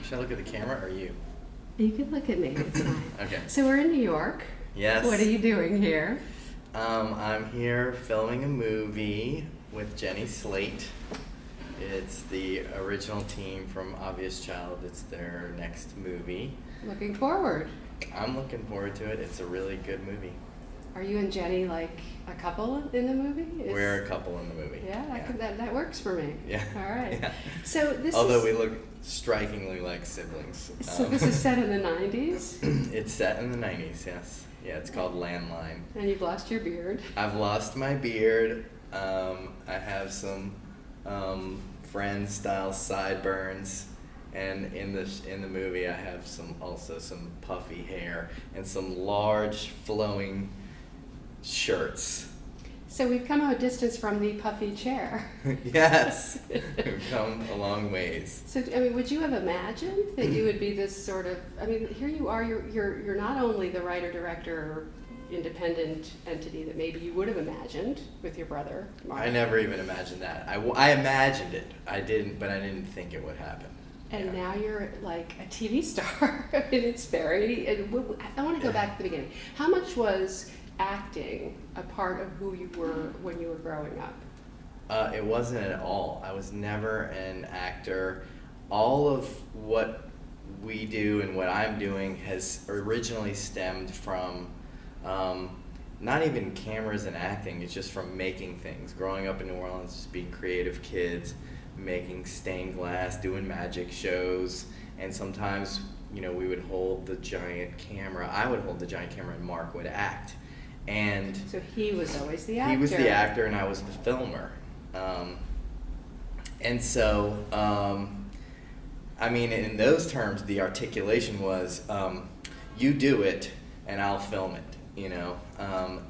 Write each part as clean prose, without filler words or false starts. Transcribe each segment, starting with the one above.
Should I look at the camera or you? You can look at me, it's fine. Okay. So we're in New York. Yes. What are you doing here? I'm here filming a movie with Jenny Slate. It's the original team from Obvious Child. It's their next movie. Looking forward. I'm looking forward to it. It's a really good movie. Are you and Jenny like a couple in the movie? We're a couple in the movie. Yeah, that works for me. Yeah. All right. Yeah. So this Although is, we look strikingly like siblings. So this is set in the 90s? It's set in the 90s, yes. Yeah, it's called Landline. And you've lost your beard. I've lost my beard. I have some friend-style sideburns, and in the movie I have some puffy hair and some large flowing shirts. So we've come a distance from the puffy chair. Yes, we've come a long ways. So I mean, would you have imagined that you would be this sort of? I mean, here you are. You're not only the writer, director, independent entity that maybe you would have imagined with your brother, Mark. I never even imagined that. I imagined it. I didn't think it would happen. And Yeah. now you're like a TV star. I mean, it's very. I want to go back to the beginning. How much was acting a part of who you were when you were growing up? It wasn't at all. I was never an actor. All of what we do and what I'm doing has originally stemmed from not even cameras and acting. It's just from making things. Growing up in New Orleans, just being creative kids, making stained glass, doing magic shows, and sometimes, we would hold the giant camera. I would hold the giant camera and Mark would act. And So he was always the actor. he was the actor and I was the filmer. And so, I mean, in those terms, the articulation was, you do it and I'll film it,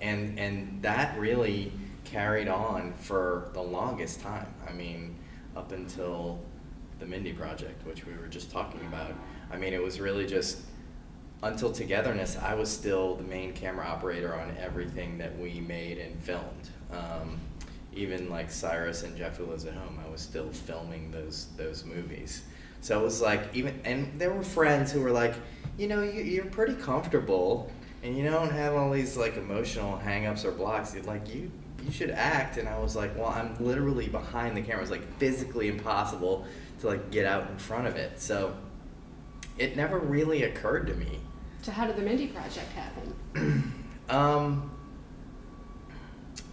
and that really carried on for the longest time. I mean, up until the Mindy Project, which we were just talking about. I mean, it was really just until Togetherness, I was still the main camera operator on everything that we made and filmed. Even like Cyrus and Jeff Who Lives at Home, I was still filming those movies. So it was like, and there were friends who were like, you're pretty comfortable and you don't have all these like emotional hang-ups or blocks. You should act. And I was like, well, I'm literally behind the camera. It's like physically impossible to like get out in front of it. So it never really occurred to me. So how did the Mindy Project happen?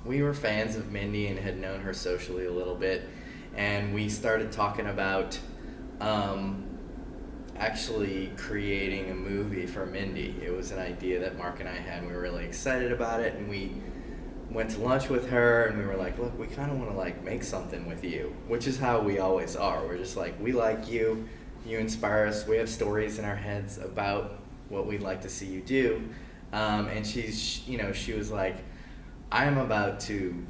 We were fans of Mindy and had known her socially a little bit, and we started talking about actually creating a movie for Mindy. It was an idea that Mark and I had, and we were really excited about it, and we went to lunch with her, and we were like, look, we kind of want to like make something with you, which is how we always are. We're just like, we like you, you inspire us, we have stories in our heads about what we'd like to see you do. And she was like, I'm about to,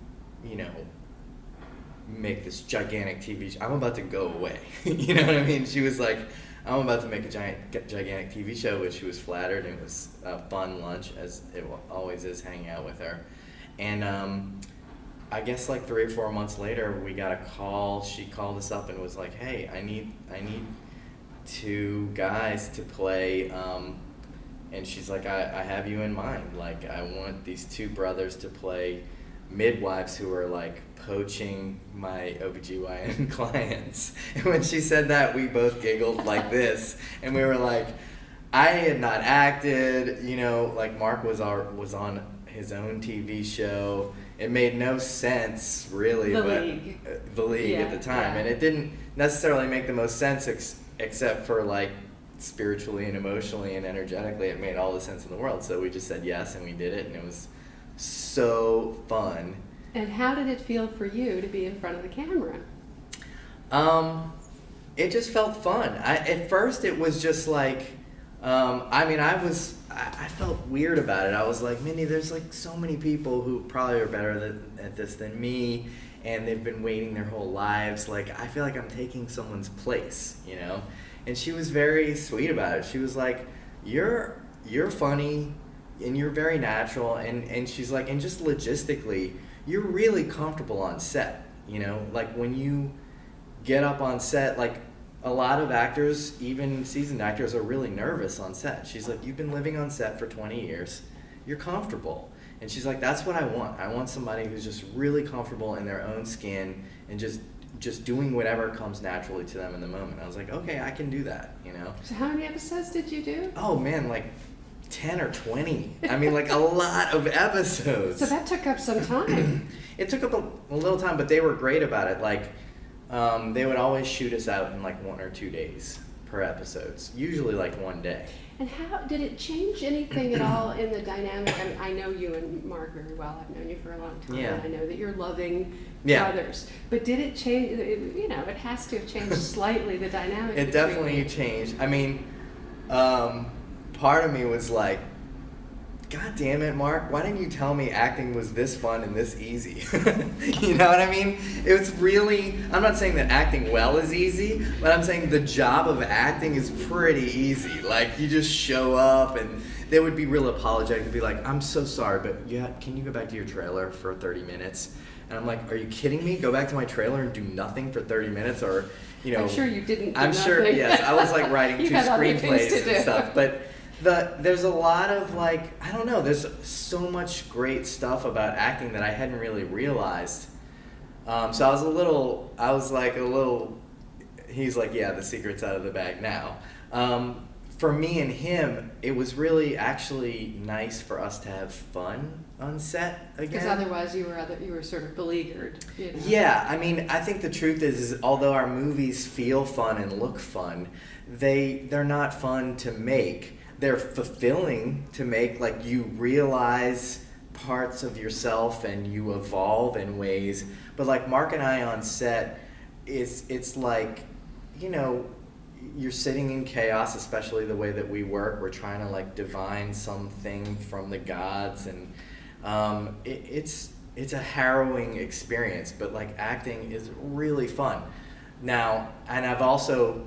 make this gigantic TV show. I'm about to go away. You know what I mean? She was like, I'm about to make a gigantic TV show, which she was flattered, and it was a fun lunch, as it always is, hanging out with her. And I guess like 3 or 4 months later, we got a call. She called us up and was like, hey, I need 2 guys to play, and she's like, I have you in mind. Like, I want these 2 brothers to play midwives who are like poaching my OBGYN clients. And when she said that, we both giggled like this, and we were like, I had not acted, like Mark was on his own TV show. It made no sense really, The League Yeah, at the time, yeah. and it didn't necessarily make the most sense except for like spiritually and emotionally and energetically. It made all the sense in the world. So we just said yes, and we did it, and it was so fun. And how did it feel for you to be in front of the camera? It just felt fun. At first it was just like, I felt weird about it. I was like, Mindy, there's like so many people who probably are better at this than me, and they've been waiting their whole lives. Like, I feel like I'm taking someone's place, And she was very sweet about it. She was like, you're funny, and you're very natural, and she's like, and just logistically, you're really comfortable on set, Like, when you get up on set, like, a lot of actors, even seasoned actors, are really nervous on set. She's like, you've been living on set for 20 years. You're comfortable. And she's like, that's what I want. I want somebody who's just really comfortable in their own skin and just doing whatever comes naturally to them in the moment. I was like, okay, I can do that, you know? So how many episodes did you do? Oh man, like 10 or 20. I mean, like a lot of episodes. So that took up some time. It took up a little time, but they were great about it. Like, they would always shoot us out in like 1 or 2 days per episodes, usually like 1 day. And how did it change anything at all in the dynamic? I mean, I know you and Mark very well. I've known you for a long time. Yeah. And I know that you're loving Yeah. brothers. But did it change? You know, it has to have changed slightly the dynamic. It between definitely you. changed. I mean, part of me was like, God damn it, Mark, why didn't you tell me acting was this fun and this easy? You know what I mean? It was really, I'm not saying that acting well is easy, but I'm saying the job of acting is pretty easy. Like, you just show up and they would be real apologetic and be like, I'm so sorry, but yeah, can you go back to your trailer for 30 minutes? And I'm like, are you kidding me? Go back to my trailer and do nothing for 30 minutes? Or, you know. I'm sure you didn't do I'm sure, nothing. yes. I was like writing You 2 had other things screenplays to and do. stuff. But there's a lot of like, I don't know, there's so much great stuff about acting that I hadn't really realized. So I was like a little, he's like, yeah, the secret's out of the bag now. For me and him, it was really actually nice for us to have fun on set again. Because otherwise you were sort of beleaguered. You know? Yeah, I mean, I think the truth is although our movies feel fun and look fun, they're not fun to make. They're fulfilling to make. Like, you realize parts of yourself and you evolve in ways. But like Mark and I on set, it's like, you know, you're sitting in chaos, especially the way that we work. We're trying to like divine something from the gods, and it's a harrowing experience. But like, acting is really fun. Now, and I've also,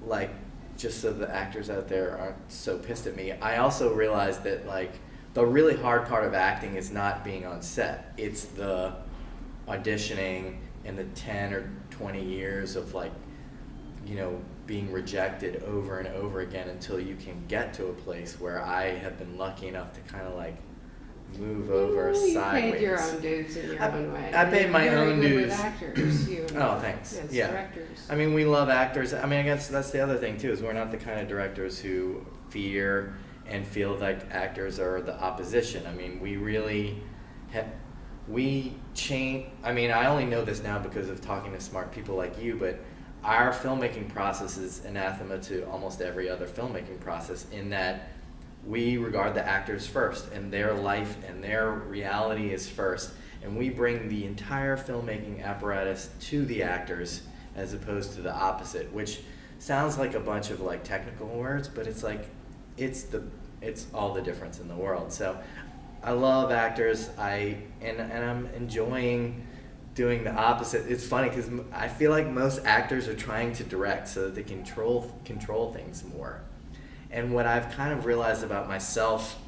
like, just so the actors out there aren't so pissed at me, I also realized that like the really hard part of acting is not being on set. It's the auditioning and the 10 or 20 years of like, you know, being rejected over and over again until you can get to a place where I have been lucky enough to kind of like move over Well, sideways. You paid your own dues in your own way. I paid my You're own very good dues. with actors, you and Oh, thanks. as Yeah. directors. I mean, we love actors. I mean, I guess that's the other thing too, is we're not the kind of directors who fear and feel like actors are the opposition. I mean, we really we change. I mean, I only know this now because of talking to smart people like you, but our filmmaking process is anathema to almost every other filmmaking process, in that we regard the actors first, and their life and their reality is first, and we bring the entire filmmaking apparatus to the actors as opposed to the opposite, which sounds like a bunch of like technical words, but it's like it's all the difference in the world. So I love actors. And I'm enjoying doing the opposite. It's funny because I feel like most actors are trying to direct so that they can control things more. And what I've kind of realized about myself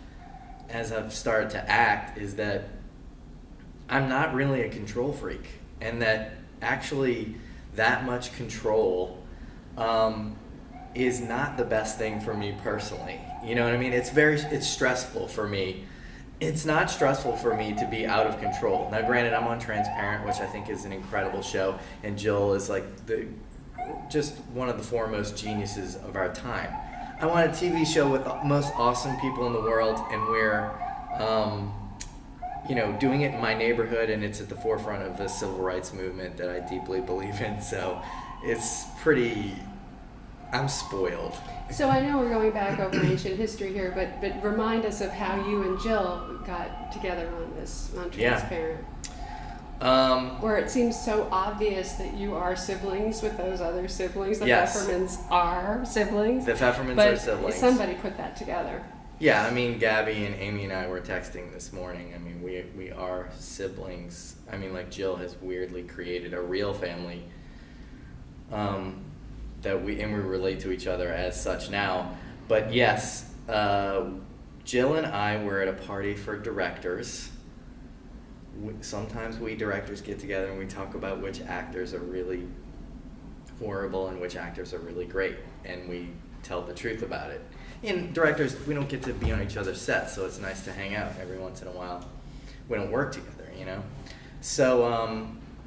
as I've started to act is that I'm not really a control freak, and that actually that much control is not the best thing for me personally. You know what I mean? It's stressful for me. It's not stressful for me to be out of control. Now, granted, I'm on Transparent, which I think is an incredible show, and Jill is like just one of the foremost geniuses of our time. I want a TV show with the most awesome people in the world, and we're, you know, doing it in my neighborhood, and it's at the forefront of the civil rights movement that I deeply believe in. So it's I'm spoiled. So I know we're going back over ancient history here, but remind us of how you and Jill got together on Transparent. Where it seems so obvious that you are siblings with those other siblings. The Yes. Pfeffermans are siblings. The Pfeffermans but are siblings. Somebody put that together. Yeah, I mean, Gabby and Amy and I were texting this morning. I mean, we are siblings. I mean, like, Jill has weirdly created a real family that we relate to each other as such now. But yes, Jill and I were at a party for directors. Sometimes we directors get together and we talk about which actors are really horrible and which actors are really great, and we tell the truth about it. And directors, we don't get to be on each other's sets, so it's nice to hang out every once in a while. We don't work together, you know? So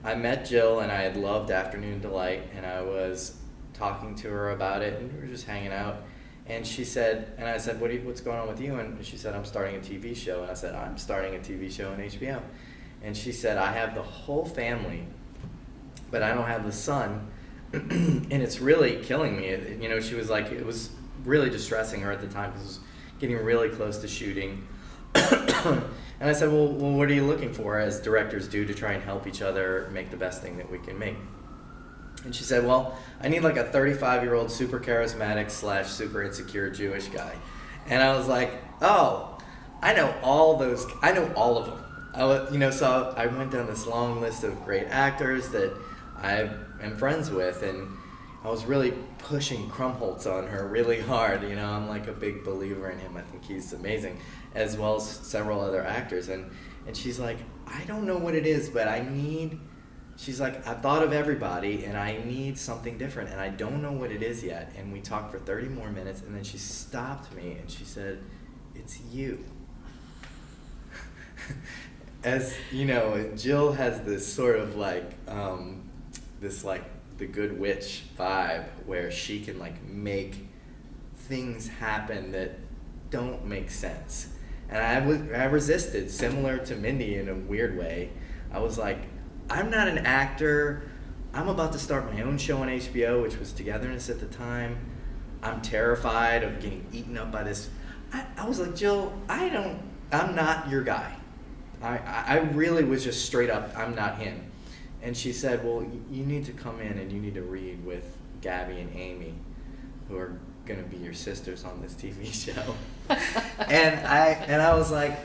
I met Jill, and I had loved Afternoon Delight, and I was talking to her about it, and we were just hanging out. And she said, and I said, what's going on with you? And she said, I'm starting a TV show. And I said, I'm starting a TV show on HBO. And she said, I have the whole family, but I don't have the son, and it's really killing me. You know, she was like, it was really distressing her at the time because it was getting really close to shooting. And I said, well, what are you looking for, as directors do, to try and help each other make the best thing that we can make? And she said, well, I need like a 35-year-old super charismatic / super insecure Jewish guy. And I was like, oh, I know all of them. So I went down this long list of great actors that I am friends with, and I was really pushing Krumholtz on her really hard. You know, I'm like a big believer in him. I think he's amazing, as well as several other actors. And she's like, I don't know what it is, but she's like, I've thought of everybody, and I need something different, and I don't know what it is yet. And we talked for 30 more minutes, and then she stopped me, and she said, it's you. As, you know, Jill has this sort of like, the good witch vibe, where she can like make things happen that don't make sense. And I resisted, similar to Mindy in a weird way. I was like, I'm not an actor. I'm about to start my own show on HBO, which was Togetherness at the time. I'm terrified of getting eaten up by this. I was like, Jill, I'm not your guy. I really was just straight up, I'm not him. And she said, well, you need to come in and you need to read with Gabby and Amy, who are going to be your sisters on this TV show. and I was like,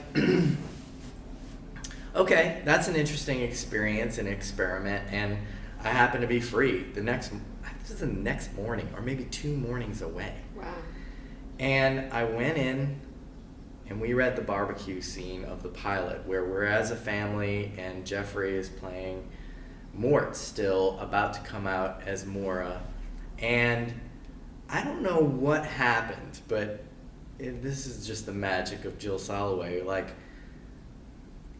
okay, that's an interesting experience and experiment, and I happened to be free the next morning, or maybe 2 mornings away. Wow. And I went in, and we read the barbecue scene of the pilot, where we're as a family, and Jeffrey is playing Mort, still about to come out as Mora. And I don't know what happened, but this is just the magic of Jill Soloway. Like,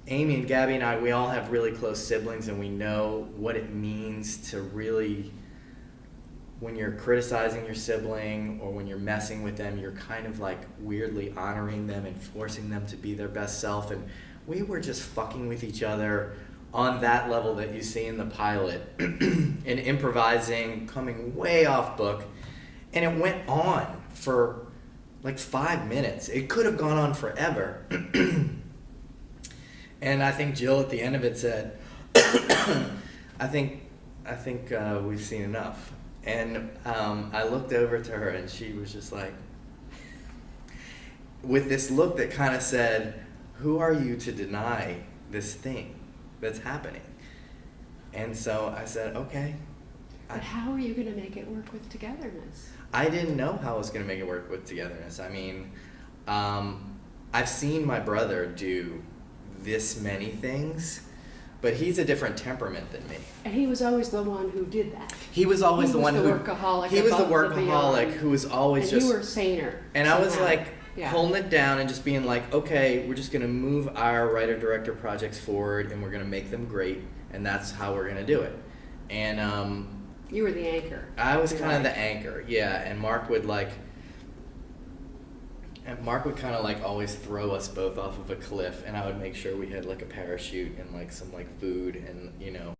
Amy and Gabby and I, we all have really close siblings, and we know what it means to really, when you're criticizing your sibling or when you're messing with them, you're kind of like weirdly honoring them and forcing them to be their best self. And we were just fucking with each other on that level that you see in the pilot and improvising, coming way off book. And it went on for like 5 minutes. It could have gone on forever. And I think Jill at the end of it said, I think we've seen enough. And I looked over to her, and she was just like, with this look that kind of said, who are you to deny this thing that's happening? And so I said, okay. But how are you going to make it work with Togetherness? I didn't know how I was going to make it work with Togetherness. I mean, I've seen my brother do this many things, but he's a different temperament than me. And he was always the one who did that. He was always the one who... workaholic. He was the workaholic who was always and you were saner. And somehow. I was like, holding it down and just being like, okay, we're just going to move our writer-director projects forward, and we're going to make them great, and that's how we're going to do it. And you were the anchor. I was kind of the anchor, yeah. And Mark would kind of like always throw us both off of a cliff, and I would make sure we had like a parachute and like some like food and, you know,